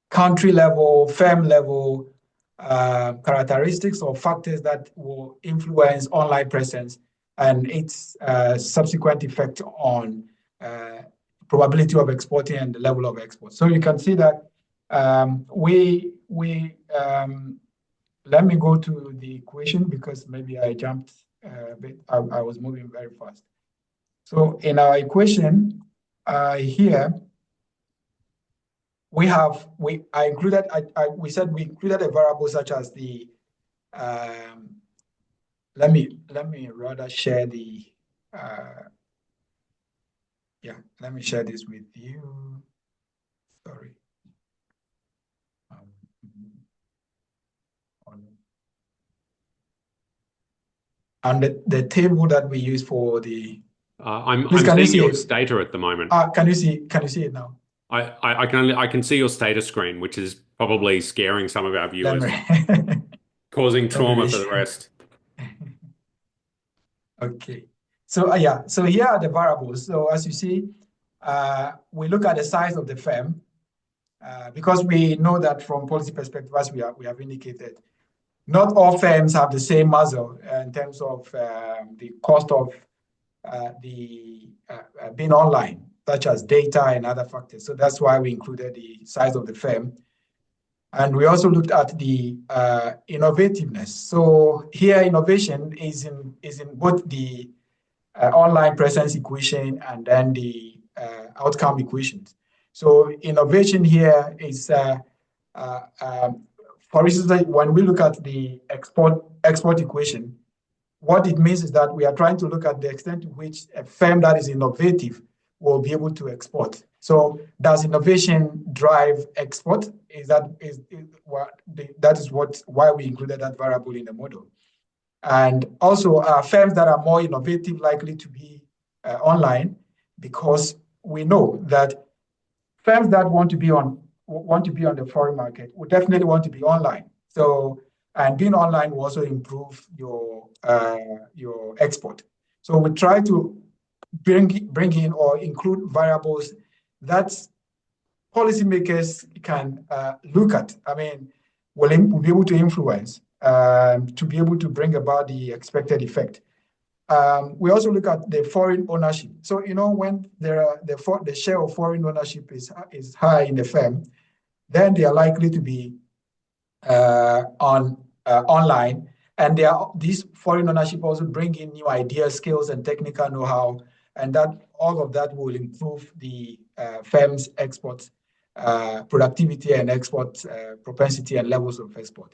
C: country level, firm level characteristics or factors that will influence online presence and its subsequent effect on probability of exporting and the level of export. So you can see that let me go to the equation, because maybe I jumped a bit. I was moving very fast. So in our equation here, we included a variable such as the let me rather share the let me share this with you. Sorry. And the table that we use for the
A: I'm seeing your data at the moment.
C: Can you see it now?
A: I can see your status screen, which is probably scaring some of our viewers, causing trauma for the rest.
C: Okay. So so here are the variables. So as you see, we look at the size of the firm, because we know that from policy perspective, as we have indicated, not all firms have the same muzzle in terms of the cost of being online, such as data and other factors. So that's why we included the size of the firm. And we also looked at the innovativeness. So here, innovation is in both the online presence equation and then the outcome equations. So innovation here is, for instance, when we look at the export equation, what it means is that we are trying to look at the extent to which a firm that is innovative will be able to export. So does innovation drive export? Why we included that variable in the model. And also, firms that are more innovative likely to be online, because we know that firms that want to be on the foreign market will definitely want to be online. So, and being online will also improve your export. So we try to bring in or include variables that policymakers can look at. I mean, will be able to influence to be able to bring about the expected effect. We also look at the foreign ownership. So, when the share of foreign ownership is high in the firm, then they are likely to be online. And these foreign ownership also bring in new ideas, skills, and technical know-how, and that all of that will improve the firm's export productivity and export propensity and levels of export.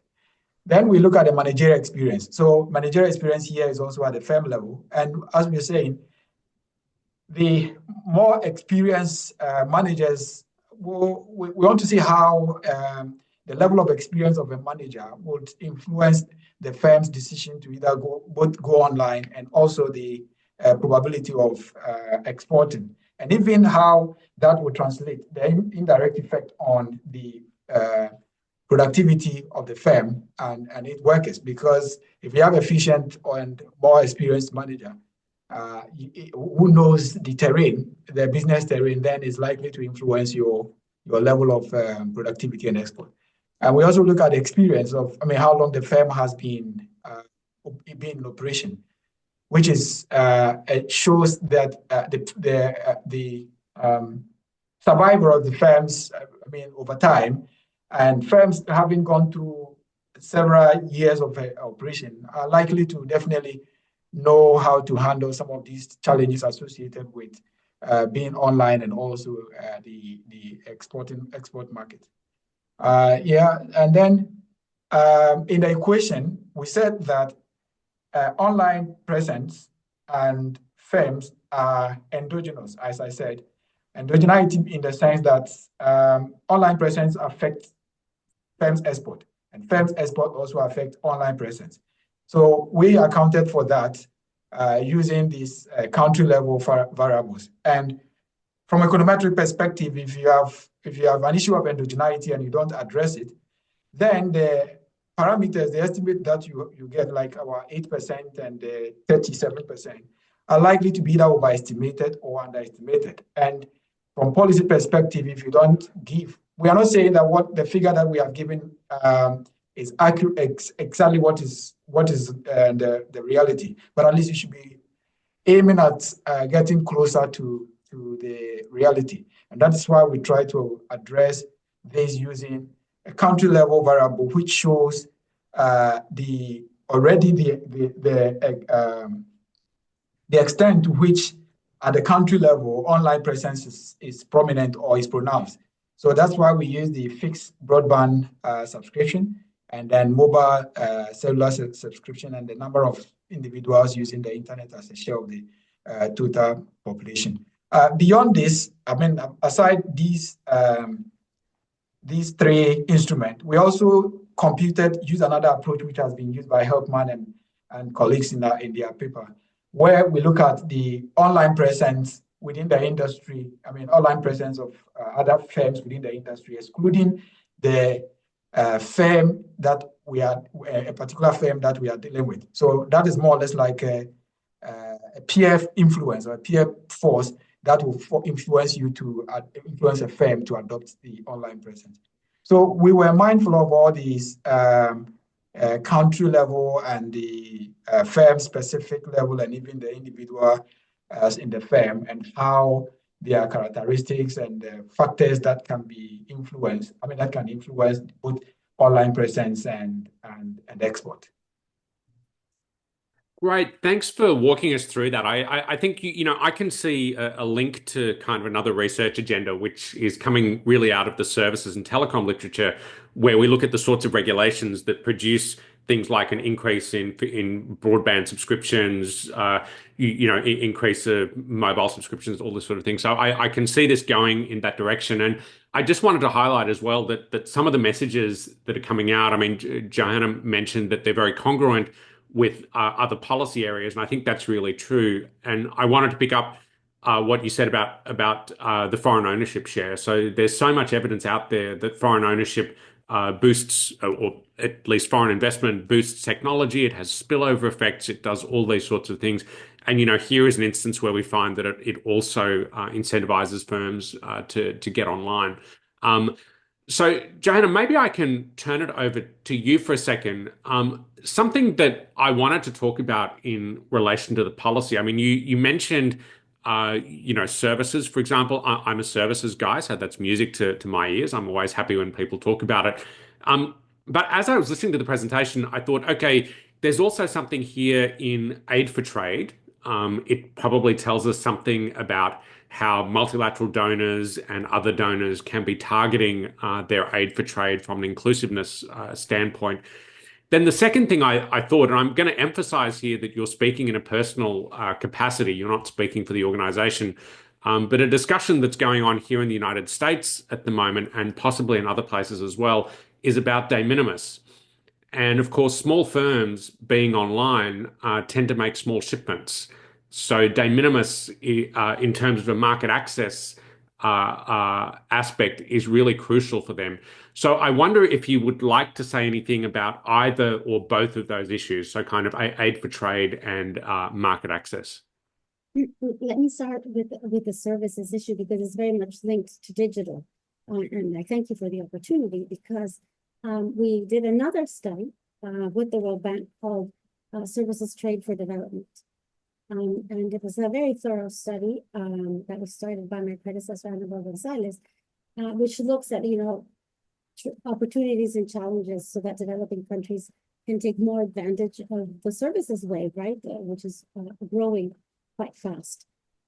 C: Then we look at the managerial experience. So managerial experience here is also at the firm level. And as we're saying, the more experienced managers, we want to see how the level of experience of a manager would influence the firm's decision to either both go online and also the probability of exporting, and even how that would translate the indirect effect on the productivity of the firm and its workers. Because if you have efficient and more experienced manager who knows the terrain, the business terrain, then is likely to influence your level of productivity and export. And we also look at the experience of, how long the firm has been in operation, which is it shows that the survival of the firms, over time, and firms having gone through several years of operation are likely to definitely know how to handle some of these challenges associated with being online and also the export market. And then in the equation, we said that online presence and firms are endogenous, as I said. Endogeneity in the sense that online presence affects firms' export, and firms' export also affect online presence. So we accounted for that using these country-level variables. And from a econometric perspective, if you have an issue of endogeneity and you don't address it, then the parameters, the estimate that you get, like our 8% and 37%, are likely to be either overestimated or underestimated. And from policy perspective, if you don't give, we are not saying that what the figure that we have given is accurate, exactly what is the reality, but at least you should be aiming at getting closer to the reality. And that's why we try to address this using a country level variable, which shows the extent to which at the country level online presence is prominent or is pronounced. So that's why we use the fixed broadband subscription, and then mobile cellular subscription, and the number of individuals using the internet as a share of the total population. Beyond this, aside these three instruments, we also used another approach which has been used by Helpman and colleagues in their paper, where we look at the online presence within the industry, online presence of other firms within the industry, excluding the firm that a particular firm that we are dealing with. So that is more or less like a peer influence or a peer force that will influence you to influence a firm to adopt the online presence. So we were mindful of all these country level and the firm specific level, and even the individual in the firm, and how their characteristics and factors that can be influenced, that can influence both online presence and export.
A: Great. Thanks for walking us through that. I think, I can see a link to kind of another research agenda, which is coming really out of the services and telecom literature, where we look at the sorts of regulations that produce things like an increase in broadband subscriptions, increase of mobile subscriptions, all this sort of thing. So I can see this going in that direction. And I just wanted to highlight as well that some of the messages that are coming out, Johanna mentioned that they're very congruent with other policy areas, and I think that's really true. And I wanted to pick up what you said about the foreign ownership share. So there's so much evidence out there that foreign ownership boosts, or at least foreign investment boosts technology. It has spillover effects. It does all these sorts of things. And here is an instance where we find that it also incentivizes firms to get online. So, Johanna, maybe I can turn it over to you for a second. Something that I wanted to talk about in relation to the policy. You mentioned, services, for example. I'm a services guy, so that's music to my ears. I'm always happy when people talk about it. But as I was listening to the presentation, I thought, okay, there's also something here in aid for trade. It probably tells us something about how multilateral donors and other donors can be targeting their aid for trade from an inclusiveness standpoint. Then the second thing I thought, and I'm going to emphasize here that you're speaking in a personal capacity, you're not speaking for the organization, but a discussion that's going on here in the United States at the moment, and possibly in other places as well, is about de minimis. And of course, small firms being online tend to make small shipments. So de minimis, in terms of a market access aspect, is really crucial for them. So I wonder if you would like to say anything about either or both of those issues. So kind of aid for trade and market access.
D: Let me start with the services issue because it's very much linked to digital. And I thank you for the opportunity because we did another study with the World Bank called Services Trade for Development. And it was a very thorough study that was started by my predecessor, Emmanuel Gonzalez, which looks at, opportunities and challenges so that developing countries can take more advantage of the services wave, right, which is growing quite fast.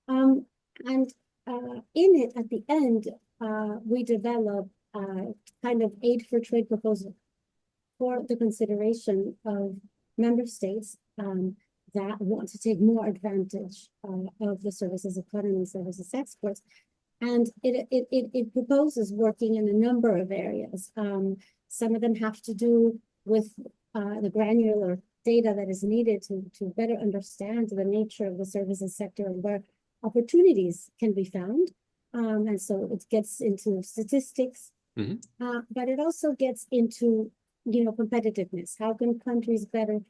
D: And in it, at the end, we developed a kind of aid for trade proposal for the consideration of member states that want to take more advantage of the services economy, services exports. And it proposes working in a number of areas. Some of them have to do with the granular data that is needed to better understand the nature of the services sector and where opportunities can be found. And so it gets into statistics, but it also gets into, competitiveness. How can countries better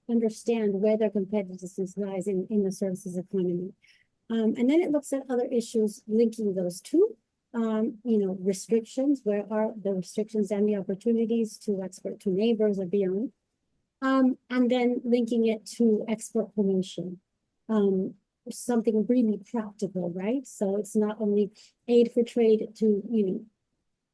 D: understand where their competitiveness lies in the services economy? And then it looks at other issues linking those two, restrictions, where are the restrictions and the opportunities to export to neighbors or beyond, and then linking it to export promotion, something really practical, right? So it's not only aid for trade to,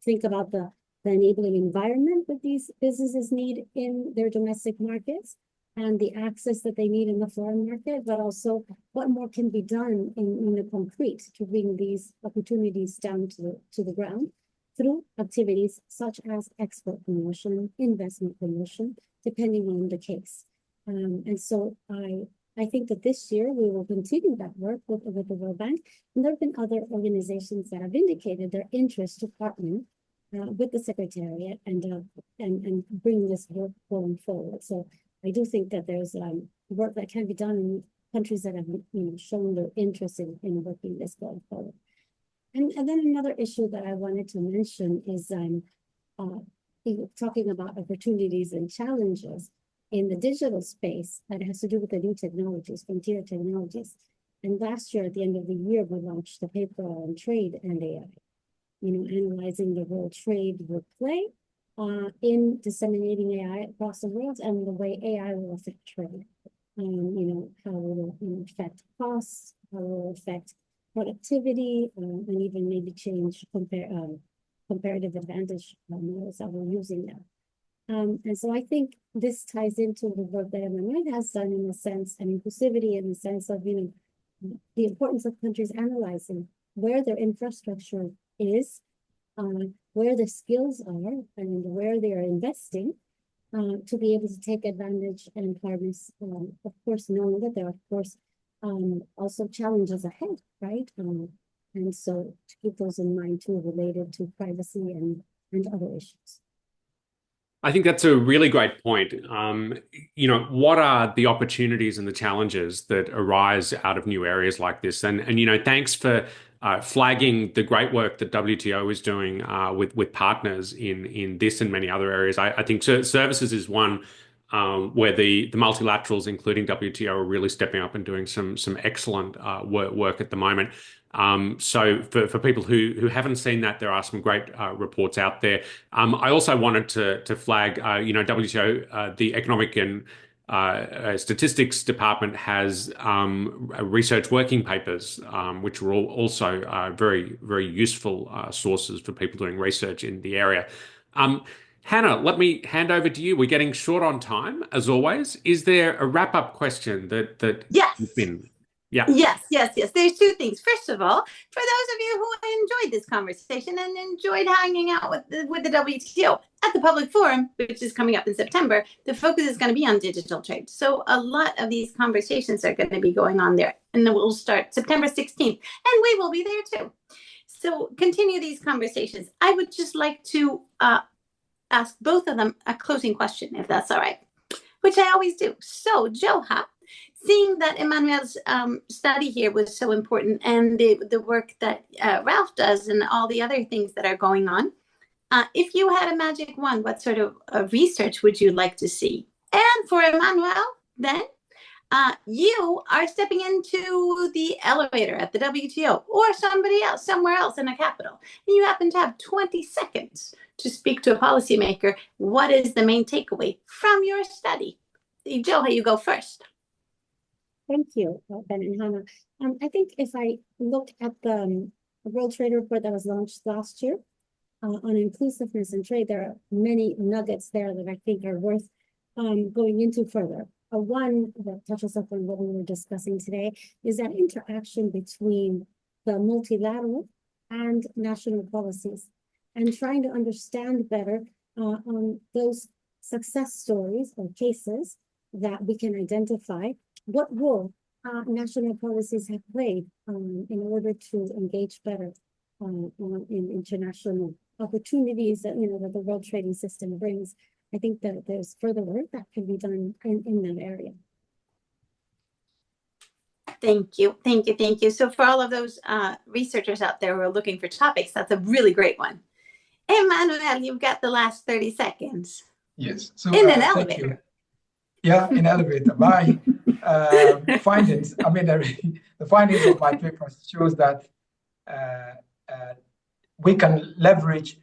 D: think about the enabling environment that these businesses need in their domestic markets, and the access that they need in the foreign market, but also what more can be done in the concrete to bring these opportunities down to the ground through activities such as export promotion, investment promotion, depending on the case. And so I think that this year we will continue that work with the World Bank, and there have been other organizations that have indicated their interest to partner with the Secretariat and bring this work going forward. So I do think that there's work that can be done in countries that have shown their interest in working this going forward. And then another issue that I wanted to mention is talking about opportunities and challenges in the digital space that has to do with the new technologies, frontier technologies. And last year, at the end of the year, we launched the paper on trade and AI, analyzing the role trade will play in disseminating AI across the world and the way AI will affect trade. How it will affect costs, how it will affect productivity, and even maybe change comparative advantage models that we're using now. And so I think this ties into the work that Emmanuel has done in the sense, and inclusivity in the sense of, the importance of countries analyzing where their infrastructure is, where the skills are, and where they are investing to be able to take advantage and harness, of course, knowing that there are, of course, also challenges ahead, right? And so to keep those in mind too, related to privacy and other issues.
A: I think that's a really great point. What are the opportunities and the challenges that arise out of new areas like this? And thanks for flagging the great work that WTO is doing with partners in this and many other areas. I think services is one where the multilaterals, including WTO, are really stepping up and doing some excellent work at the moment. So for people who haven't seen that, there are some great reports out there. I also wanted to flag, WTO, the Economic and Statistics Department has research working papers, which are also very, very useful sources for people doing research in the area. Hannah, let me hand over to you. We're getting short on time, as always. Is there a wrap-up question that
B: Yes.
A: you've been? Yeah.
B: Yes. There's two things. First of all, for those of you who enjoyed this conversation and enjoyed hanging out with the WTO at the public forum, which is coming up in September, the focus is going to be on digital trade. So a lot of these conversations are going to be going on there, and we'll start September 16th, and we will be there too. So continue these conversations. I would just like to ask both of them a closing question, if that's all right, which I always do. So, Joha, seeing that Emmanuel's study here was so important, and the work that Ralph does and all the other things that are going on, if you had a magic wand, what sort of research would you like to see? And for Emmanuel, then, you are stepping into the elevator at the WTO or somebody else, somewhere else in a capital, and you happen to have 20 seconds to speak to a policymaker. What is the main takeaway from your study? Joha, you go first.
D: Thank you, Ben and Hannah. I think if I look at the World Trade Report that was launched last year on inclusiveness in trade, there are many nuggets there that I think are worth going into further. One that touches up on what we were discussing today is that interaction between the multilateral and national policies, and trying to understand better on those success stories or cases that we can identify what role national policies have played in order to engage better in international opportunities that, that the world trading system brings. I think that there's further work that can be done in that area.
B: Thank you. So for all of those researchers out there who are looking for topics, that's a really great one. Emmanuel, you've got the last 30 seconds.
C: Yes. So
B: in an elevator.
C: Yeah, in elevator. My findings, the findings of my paper shows that we can leverage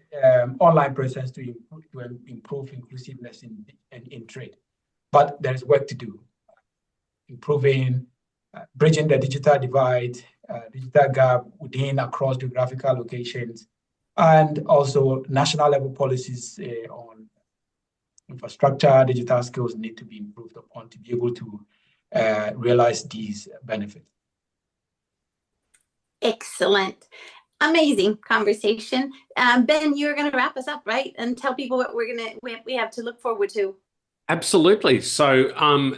C: online presence to improve inclusiveness in trade. But there is work to do. Improving, bridging the digital divide, digital gap across geographical locations, and also national level policies on infrastructure, digital skills need to be improved upon to be able to realize these benefits.
B: Excellent. Amazing conversation. Ben, you're going to wrap us up, right? And tell people what we have to look forward to.
A: Absolutely. So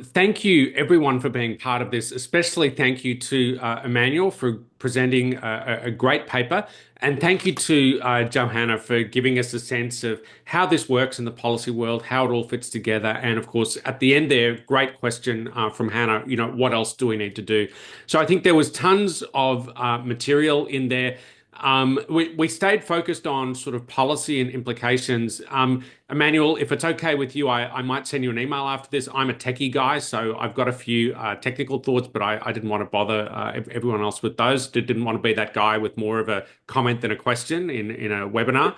A: thank you everyone for being part of this, especially thank you to Emmanuel for presenting a great paper. And thank you to Johanna for giving us a sense of how this works in the policy world, how it all fits together. And of course, at the end there, great question from Hannah, what else do we need to do? So I think there was tons of material in there. We stayed focused on sort of policy and implications. Emmanuel, if it's okay with you, I might send you an email after this. I'm a techie guy, so I've got a few technical thoughts, but I didn't want to bother everyone else with those. Didn't want to be that guy with more of a comment than a question in a webinar.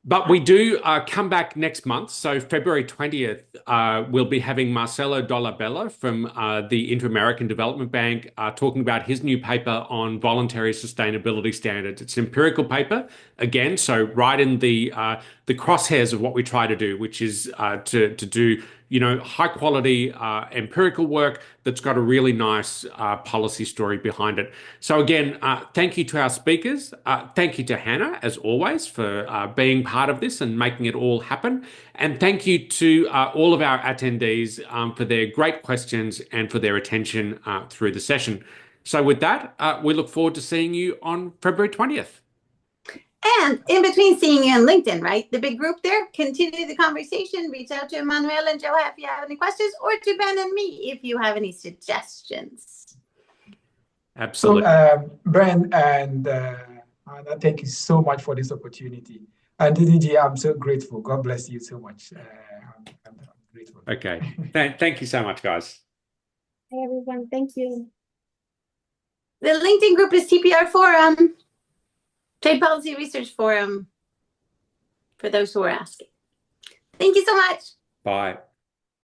A: But we do come back next month. So February 20th, we'll be having Marcelo Dolabella from the Inter-American Development Bank talking about his new paper on voluntary sustainability standards. It's an empirical paper, again, so right in the crosshairs of what we try to do, which is to do high quality empirical work that's got a really nice policy story behind it. So again, thank you to our speakers. Thank you to Hannah, as always, for being part of this and making it all happen. And thank you to all of our attendees for their great questions and for their attention through the session. So with that, we look forward to seeing you on February 20th.
B: And in between seeing you on LinkedIn, right? The big group there, continue the conversation. Reach out to Emmanuel and Joha if you have any questions, or to Ben and me if you have any suggestions.
A: Absolutely.
C: So, Brian and Anna, thank you so much for this opportunity. And DDG, I'm so grateful. God bless you so much. I'm grateful.
A: Okay. Thank you so much, guys.
D: Hey, everyone. Thank you.
B: The LinkedIn group is TPR Forum. Trade Policy Research Forum, for those who are asking. Thank you so much.
A: Bye.